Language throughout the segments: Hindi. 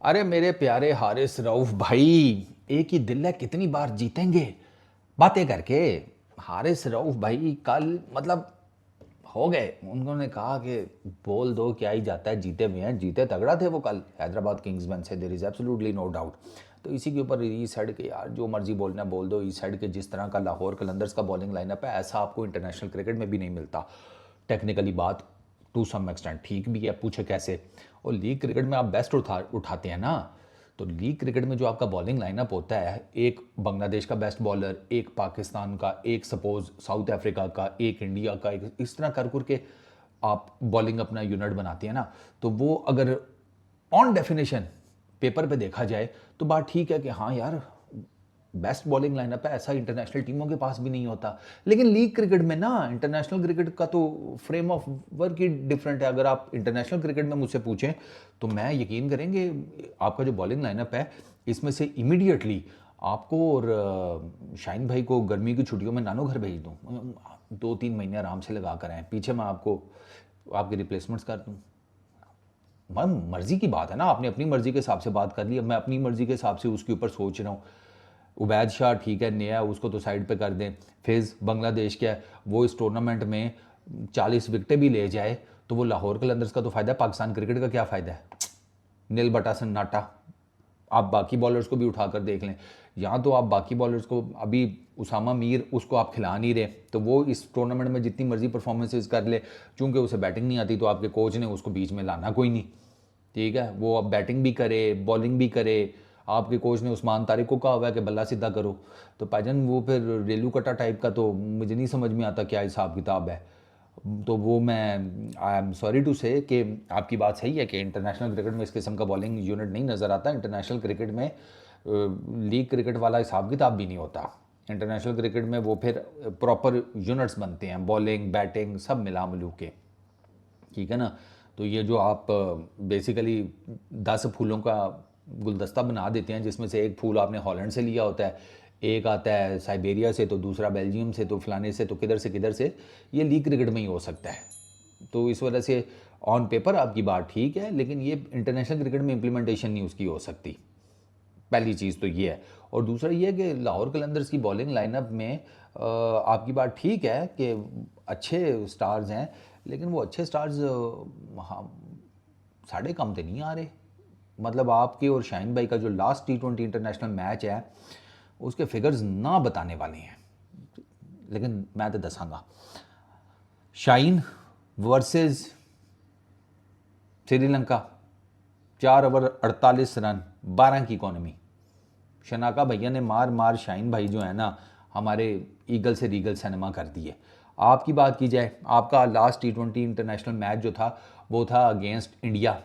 अरे मेरे प्यारे हारिस रऊफ भाई, एक ही दिल है, कितनी बार जीतेंगे बातें करके। हारिस रऊफ भाई कल मतलब हो गए। उन्होंने कहा कि बोल दो क्या ही जाता है, जीते हुए हैं, जीते तगड़ा थे वो कल हैदराबाद किंग्समैन से, there is absolutely no doubt. तो इसी के ऊपर ईस्ट साइड के यार जो मर्जी बोलना बोल दो। ईस्ट साइड के जिस तरह का लाहौर कलंदर्स का बॉलिंग लाइनअप है, ऐसा आपको इंटरनेशनल क्रिकेट में भी नहीं मिलता। टेक्निकली बात टू सम एक्सटेंट ठीक भी है, पूछे कैसे। और लीग क्रिकेट में आप बेस्ट उठाते हैं ना। तो लीग क्रिकेट में जो आपका बॉलिंग लाइनअप होता है, एक बांग्लादेश का बेस्ट बॉलर, एक पाकिस्तान का, एक सपोज साउथ अफ्रीका का, एक इंडिया का, एक इस तरह कर के आप बॉलिंग अपना यूनिट बनाती है ना। तो वो अगर ऑन डेफिनेशन पेपर पे देखा जाए तो बात ठीक है कि हाँ यार बेस्ट बॉलिंग लाइनअप है, ऐसा इंटरनेशनल टीमों के पास भी नहीं होता। लेकिन लीग क्रिकेट में ना, इंटरनेशनल क्रिकेट का तो frame of work he different है। अगर आप इंटरनेशनल क्रिकेट में मुझसे पूछें तो मैं यकीन करेंगे आपका जो बॉलिंग लाइनअप है इसमें से इमीडिएटली आपको और शाहीन भाई को गर्मी की छुट्टियों में नानो घर भेज दूँ, 2-3 महीने आराम से लगा कर आएँ, पीछे मैं आपको आपके रिप्लेसमेंट्स कर दूँ। मैम मर्जी की बात है ना, आपने अपनी मर्जी के हिसाब से बात कर ली, अब मैं अपनी मर्जी के हिसाब से उसके ऊपर सोच रहा हूँ। उबैद शाह ठीक है, नया है, उसको तो साइड पे कर दें। फिज बांग्लादेश का है, वो इस टूर्नामेंट में 40 विकेटें भी ले जाए तो वो लाहौर कलंदर्स का तो फ़ायदा है, पाकिस्तान क्रिकेट का क्या फ़ायदा है। नील बटा सन्नाटा। आप बाकी बॉलर्स को भी उठाकर देख लें, यहाँ तो आप बाकी बॉलर्स को अभी उसामा मीर उसको आप खिला नहीं रहे, तो वो इस टूर्नामेंट में जितनी मर्जी परफॉर्मेंसेज कर ले, चूंकि उसे बैटिंग नहीं आती तो आपके कोच ने उसको बीच में लाना कोई नहीं। ठीक है, वो अब बैटिंग भी करे बॉलिंग भी करे। आपके कोच ने उस्मान तारिक को कहा हुआ है कि बल्ला सीधा करो, तो भाईजान वो फिर रेलू कटा टाइप का तो मुझे नहीं समझ में आता क्या हिसाब किताब है। तो वो मैं आई एम सॉरी टू से कि आपकी बात सही है कि इंटरनेशनल क्रिकेट में इस किस्म का बॉलिंग यूनिट नहीं नज़र आता। इंटरनेशनल क्रिकेट में लीग क्रिकेट वाला हिसाब किताब भी नहीं होता। इंटरनेशनल क्रिकेट में वो फिर प्रॉपर यूनिट्स बनते हैं, बॉलिंग बैटिंग सब मिला मिलू के। ठीक है ना। तो ये जो आप बेसिकली 10 फूलों का गुलदस्ता बना देते हैं, जिसमें से एक फूल आपने हॉलैंड से लिया होता है, एक आता है साइबेरिया से, तो दूसरा बेल्जियम से, तो फलाने से, तो किधर से, ये लीग क्रिकेट में ही हो सकता है। तो इस वजह से ऑन पेपर आपकी बात ठीक है, लेकिन ये इंटरनेशनल क्रिकेट में इम्प्लीमेंटेशन नहीं उसकी हो सकती। पहली चीज़ तो ये है। और दूसरा ये है कि लाहौर कलंदर्स की बॉलिंग लाइनअप में आपकी बात ठीक है कि अच्छे स्टार्स हैं, लेकिन वो अच्छे स्टार्स हाँ साढ़े कम तो नहीं आ रहे। मतलब आपके और शाहीन भाई का जो लास्ट T20 इंटरनेशनल मैच है उसके फिगर्स ना बताने वाले हैं, लेकिन मैं तो दसांगा। Shaheen versus Sri Lanka, 4 over 48 run, 12 की इकॉनमी। शनाका भैया ने मार मार शाहीन भाई जो है ना हमारे ईगल से रीगल सिनेमा कर दिए। आपकी बात की जाए, आपका लास्ट T20 इंटरनेशनल मैच जो था वो था अगेंस्ट इंडिया,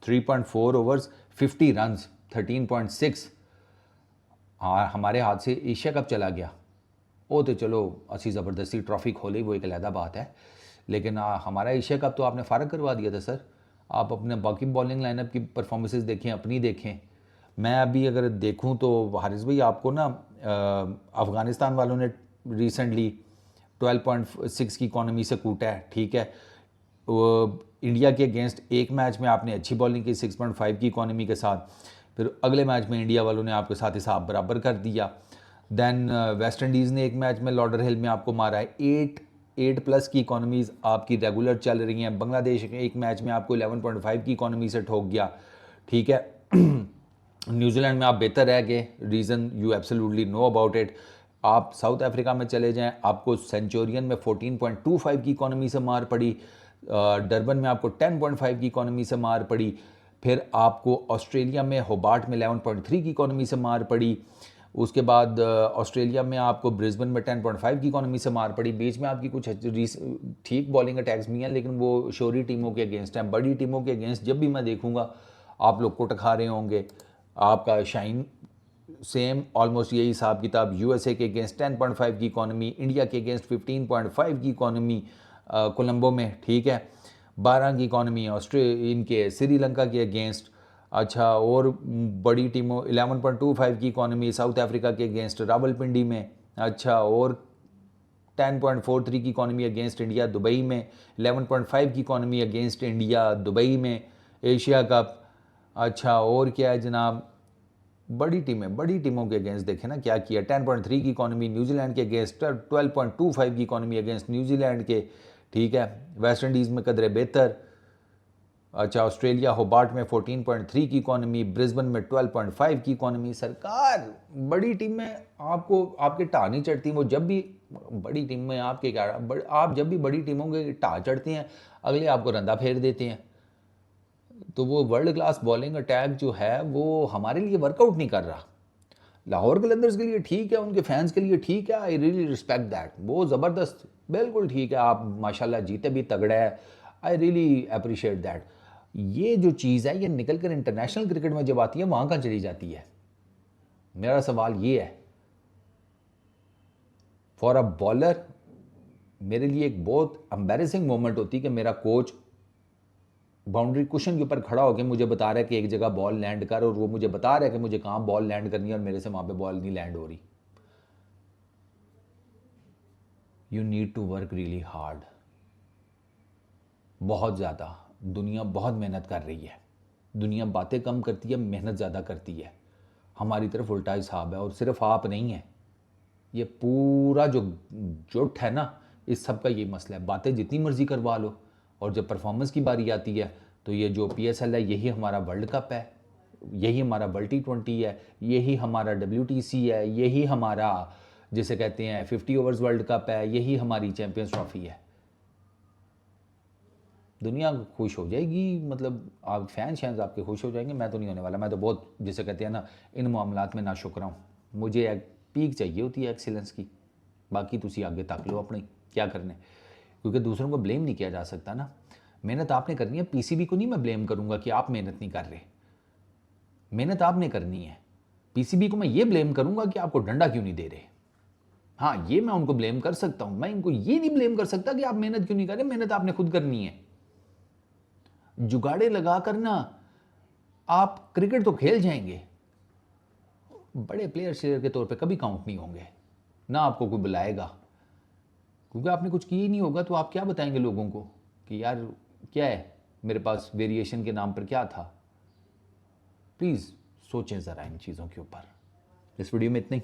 3.4 ओवर्स 50 रन्स, 13.6। हाँ हमारे हाथ से एशिया कप चला गया। वो तो चलो अच्छी ज़बरदस्ती ट्रॉफी खोली, वो एक अलहदा बात है। लेकिन हमारा एशिया कप तो आपने फ़ारग करवा दिया था सर। आप अपने बाकी बॉलिंग लाइनअप की परफॉर्मेंसेस देखें, अपनी देखें। मैं अभी अगर देखूं तो हारिस भाई आपको ना अफ़गानिस्तान वालों ने रिसेंटली 12.6 की इकॉनमी से कूटा है, ठीक है। इंडिया के अगेंस्ट एक मैच में आपने अच्छी बॉलिंग की 6.5 की इकॉनमी के साथ, फिर अगले मैच में इंडिया वालों ने आपके साथ हिसाब बराबर कर दिया। देन वेस्ट इंडीज़ ने एक मैच में लॉर्डर हिल में आपको मारा है, 8+ की इकॉनमीज़ आपकी रेगुलर चल रही हैं। बांग्लादेश एक मैच में आपको 11.5 की इकॉनमी से ठोक गया, ठीक है। न्यूजीलैंड में आप बेहतर रह गए, reason you absolutely know about it. आप साउथ अफ्रीका में चले जाएं, आपको सेंचुरियन में 14.25 की इकॉनमी से मार पड़ी, डरबन में आपको 10.5 की इकॉनमी से मार पड़ी, फिर आपको ऑस्ट्रेलिया में होबार्ट में 11.3 की इकॉनमी से मार पड़ी, उसके बाद ऑस्ट्रेलिया में आपको ब्रिस्बेन में 10.5 की इकॉनमी से मार पड़ी। बीच में आपकी कुछ ठीक बॉलिंग अटैक्स भी हैं, लेकिन वो शोरी टीमों के अगेंस्ट हैं। बड़ी टीमों के अगेंस्ट जब भी मैं देखूंगा आप लोग को टखा रहे होंगे। आपका शाइन सेम ऑलमोस्ट यही हिसाब किताब, यूएसए के अगेंस्ट 10.5 की इकॉनमी, इंडिया के अगेंस्ट 15.5 की इकॉनमी कोलंबो में, ठीक है। 12 की इकॉनमी इनके श्रीलंका के अगेंस्ट। अच्छा, और बड़ी टीमों 11.25 की इकॉनमी साउथ अफ्रीका के अगेंस्ट रावलपिंडी में। अच्छा, और 10.43 की इकॉनमी अगेंस्ट इंडिया दुबई में, 11.5 की इकॉनमी अगेंस्ट इंडिया दुबई में, एशिया कप। अच्छा, और क्या है जनाब, बड़ी टीमों के अगेंस्ट देखें ना क्या किया। 10.3 की इकॉनमी न्यूजीलैंड के अगेंस्ट, 12.25 की इकॉनमी अगेंस्ट न्यूजीलैंड के, ठीक है। वेस्ट इंडीज़ में कदरे बेहतर। अच्छा, ऑस्ट्रेलिया होबार्ट में 14.3 की इकॉनमी, ब्रिस्बेन में 12.5 की इकॉनमी। सरकार बड़ी टीम में आपको आपके टाँ नहीं चढ़ती। वो जब भी बड़ी टीम में आपके क्या आप जब भी बड़ी टीमों के टाँ चढ़ती हैं, अगले आपको रंदा फेर देते हैं। तो वो वर्ल्ड क्लास बॉलिंग अटैक जो है वो हमारे लिए वर्कआउट नहीं कर रहा। लाहौर कलंदर्स के लिए ठीक है, उनके फैंस के लिए ठीक है, आई रियली रिस्पेक्ट दैट, वो ज़बरदस्त, बिल्कुल ठीक है, आप माशाल्लाह जीते भी तगड़ा है, आई रियली अप्रिशिएट दैट। ये जो चीज़ है ये निकल कर इंटरनेशनल क्रिकेट में जब आती है वहाँ कहाँ चली जाती है। मेरा सवाल ये है, फॉर अ बॉलर मेरे लिए एक बहुत एम्बेरसिंग मोमेंट होती है कि मेरा कोच बाउंड्री कुशन के ऊपर खड़ा होकर मुझे बता रहा है कि एक जगह बॉल लैंड कर, और वो मुझे बता रहा है कि मुझे कहाँ बॉल लैंड करनी है और मेरे से वहाँ पे बॉल नहीं लैंड हो रही। You need to work really hard, बहुत ज़्यादा। दुनिया बहुत मेहनत कर रही है, दुनिया बातें कम करती है, मेहनत ज़्यादा करती है। हमारी तरफ उल्टा हिसाब है, और सिर्फ आप नहीं है, ये पूरा जो जुट है ना, इस सब का ये मसला है। बातें जितनी मर्जी करवा लो, और जब परफॉर्मेंस की बारी आती है तो ये जो PSL है यही हमारा वर्ल्ड कप है, यही हमारा वर्ल्ड T20 है, यही हमारा WTC है, यही हमारा जिसे कहते हैं 50 ओवर्स वर्ल्ड कप है, यही हमारी चैंपियंस ट्रॉफी है। दुनिया खुश हो जाएगी, मतलब आप फैंस आपके खुश हो जाएंगे, मैं तो नहीं होने वाला। मैं तो बहुत जिसे कहते हैं ना, इन मामलात में ना शुक्र हूँ। मुझे एक पीक चाहिए होती है एक्सीलेंस की, बाकी तुसी आगे तक लो अपनी क्या करने, क्योंकि दूसरों को ब्लेम नहीं किया जा सकता ना। मेहनत आपने करनी है, PCB को नहीं मैं ब्लेम करूँगा कि आप मेहनत नहीं कर रहे, मेहनत आपने करनी है। PCB को मैं ये ब्लेम करूँगा कि आपको डंडा क्यों नहीं दे रहे। हाँ, ये मैं उनको ब्लेम कर सकता हूँ, मैं इनको ये नहीं ब्लेम कर सकता कि आप मेहनत क्यों नहीं कर रहे। मेहनत आपने खुद करनी है। जुगाड़े लगा कर ना आप क्रिकेट तो खेल जाएंगे, बड़े प्लेयर शेयर के तौर पे कभी काउंट नहीं होंगे, ना आपको कोई बुलाएगा, क्योंकि आपने कुछ किया ही नहीं होगा। तो आप क्या बताएंगे लोगों को कि यार क्या है मेरे पास वेरिएशन के नाम पर क्या था। प्लीज़ सोचें ज़रा इन चीज़ों के ऊपर। इस वीडियो में इतना ही।